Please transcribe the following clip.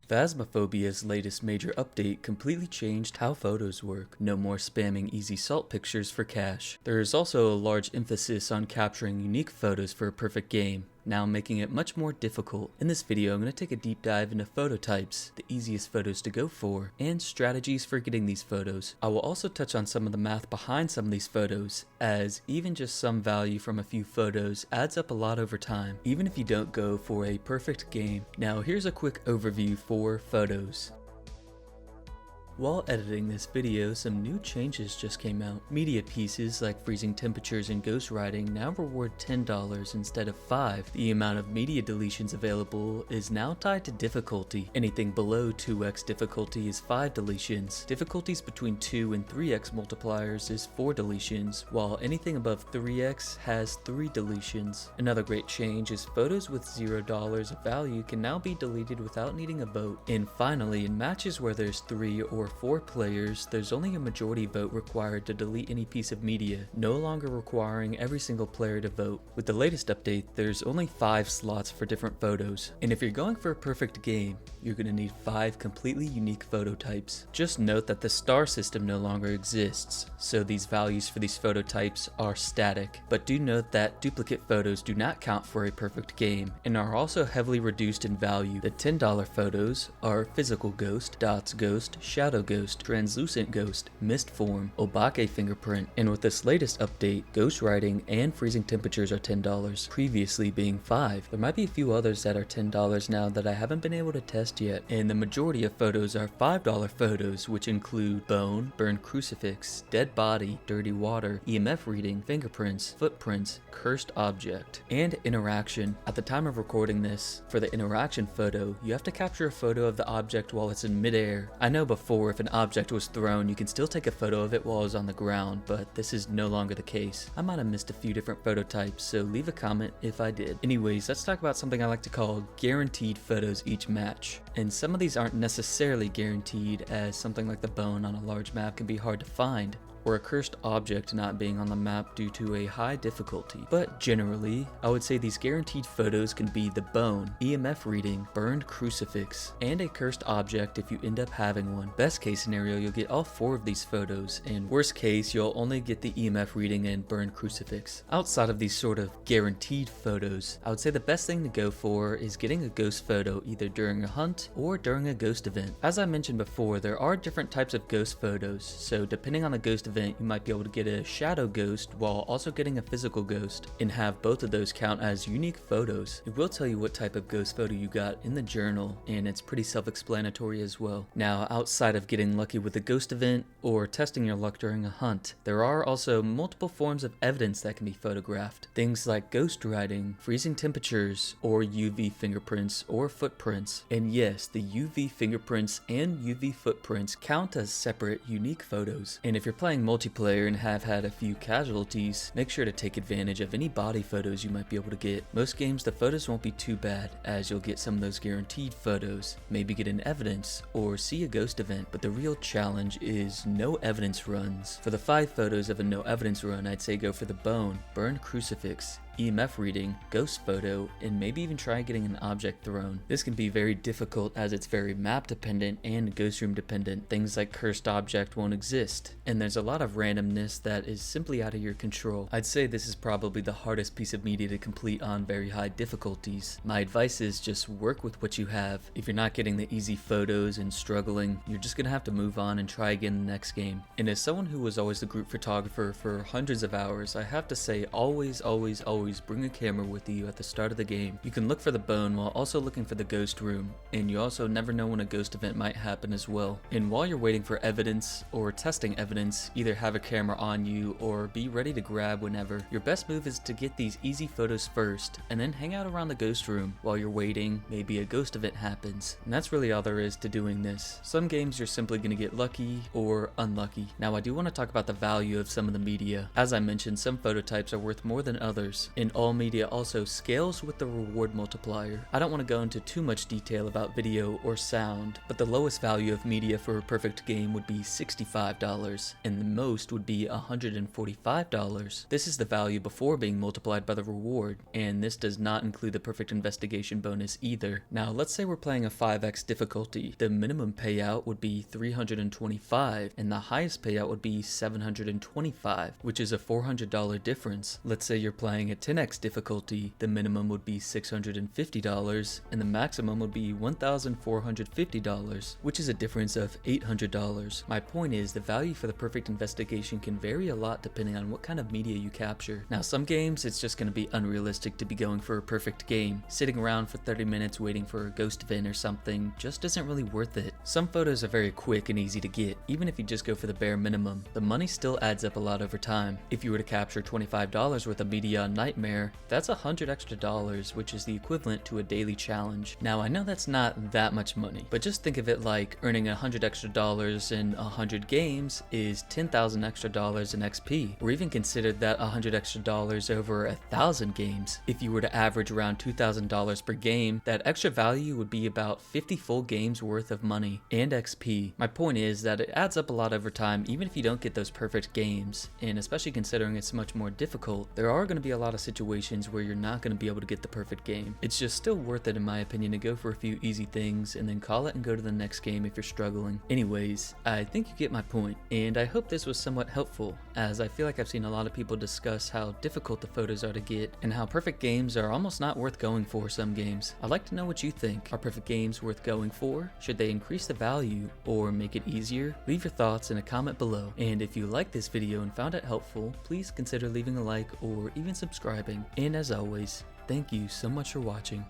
Phasmophobia's latest major update completely changed how photos work. No more spamming easy salt pictures for cash. There is also a large emphasis on capturing unique photos for a perfect game, now making it much more difficult. In this video, I'm going to take a deep dive into photo types, the easiest photos to go for, and strategies for getting these photos. I will also touch on some of the math behind some of these photos, as even just some value from a few photos adds up a lot over time, even if you don't go for a perfect game. Now here's a quick overview for photos. While editing this video, some new changes just came out. Media pieces like freezing temperatures and ghostwriting now reward $10 instead of $5. The amount of media deletions available is now tied to difficulty. Anything below 2x difficulty is 5 deletions. Difficulties between 2 and 3x multipliers is 4 deletions, while anything above 3x has 3 deletions. Another great change is photos with $0 of value can now be deleted without needing a vote. And finally, in matches where there's 3 or 4 players, there's only a majority vote required to delete any piece of media, no longer requiring every single player to vote. With the latest update, there's only 5 slots for different photos, and if you're going for a perfect game, you're going to need 5 completely unique photo types. Just note that the star system no longer exists, so these values for these photo types are static, but do note that duplicate photos do not count for a perfect game, and are also heavily reduced in value. The $10 photos are physical ghost, dots ghost, shadow ghost, translucent ghost, mist form, obake fingerprint, and with this latest update, ghostwriting and freezing temperatures are $10, previously being $5. There might be a few others that are $10 now that I haven't been able to test yet, and the majority of photos are $5 photos, which include bone, burned crucifix, dead body, dirty water, EMF reading, fingerprints, footprints, cursed object, and interaction. At the time of recording this, for the interaction photo, you have to capture a photo of the object while it's in midair. I know before, if an object was thrown, you can still take a photo of it while it's on the ground, but this is no longer the case. I might have missed a few different photo types, so leave a comment if I did. Anyways, let's talk about something I like to call guaranteed photos each match. And some of these aren't necessarily guaranteed, as something like the bone on a large map can be hard to find, or a cursed object not being on the map due to a high difficulty. But generally, I would say these guaranteed photos can be the bone, EMF reading, burned crucifix, and a cursed object if you end up having one. Best case scenario, you'll get all 4 of these photos, and worst case, you'll only get the EMF reading and burned crucifix. Outside of these sort of guaranteed photos, I would say the best thing to go for is getting a ghost photo either during a hunt or during a ghost event. As I mentioned before, there are different types of ghost photos, so depending on the ghost event, you might be able to get a shadow ghost while also getting a physical ghost, and have both of those count as unique photos. It will tell you what type of ghost photo you got in the journal, and it's pretty self-explanatory as well. Now, outside of getting lucky with a ghost event or testing your luck during a hunt, there are also multiple forms of evidence that can be photographed. Things like ghost writing, freezing temperatures, or UV fingerprints or footprints. And yes, the UV fingerprints and UV footprints count as separate unique photos. And if you're playing multiplayer and have had a few casualties, make sure to take advantage of any body photos you might be able to get. Most games, the photos won't be too bad, as you'll get some of those guaranteed photos, maybe get an evidence or see a ghost event, but the real challenge is no evidence runs. For the 5 photos of a no evidence run, I'd say go for the bone, burned crucifix, EMF reading, ghost photo, and maybe even try getting an object thrown. This can be very difficult as it's very map dependent and ghost room dependent. Things like cursed object won't exist, and there's a lot of randomness that is simply out of your control. I'd say this is probably the hardest piece of media to complete on very high difficulties. My advice is just work with what you have. If you're not getting the easy photos and struggling, you're just gonna have to move on and try again the next game. And as someone who was always the group photographer for hundreds of hours, I have to say always bring a camera with you at the start of the game. You can look for the bone while also looking for the ghost room, and you also never know when a ghost event might happen as well. And while you're waiting for evidence or testing evidence, either have a camera on you or be ready to grab whenever. Your best move is to get these easy photos first, and then hang out around the ghost room while you're waiting. Maybe a ghost event happens, and that's really all there is to doing this. Some games you're simply going to get lucky or unlucky. Now, I do want to talk about the value of some of the media. As I mentioned, some photo types are worth more than others, and all media also scales with the reward multiplier. I don't want to go into too much detail about video or sound, but the lowest value of media for a perfect game would be $65, and the most would be $145. This is the value before being multiplied by the reward, and this does not include the perfect investigation bonus either. Now let's say we're playing a 5x difficulty. The minimum payout would be $325, and the highest payout would be $725, which is a $400 difference. Let's say you're playing a 10x difficulty. The minimum would be $650, and the maximum would be $1,450, which is a difference of $800. My point is, the value for the perfect investigation can vary a lot depending on what kind of media you capture. Now some games, it's just going to be unrealistic to be going for a perfect game. Sitting around for 30 minutes waiting for a ghost event or something just isn't really worth it. Some photos are very quick and easy to get, even if you just go for the bare minimum. The money still adds up a lot over time. If you were to capture $25 worth of media on Nightmare, that's $100 extra, which is the equivalent to a daily challenge. Now I know that's not that much money, but just think of it like earning $100 extra in 100 games is $10,000 extra in XP, or even consider that $100 extra over 1,000 games. If you were to average around $2,000 per game, that extra value would be about 50 full games worth of money and XP. My point is that it adds up a lot over time, even if you don't get those perfect games, and especially considering it's much more difficult, there are going to be a lot of situations where you're not going to be able to get the perfect game. It's just still worth it in my opinion to go for a few easy things and then call it and go to the next game if you're struggling. Anyways, I think you get my point, and I hope this was somewhat helpful, as I feel like I've seen a lot of people discuss how difficult the photos are to get and how perfect games are almost not worth going for some games. I'd like to know what you think. Are perfect games worth going for? Should they increase the value or make it easier? Leave your thoughts in a comment below, and if you liked this video and found it helpful, please consider leaving a like or even subscribing. And as always, thank you so much for watching.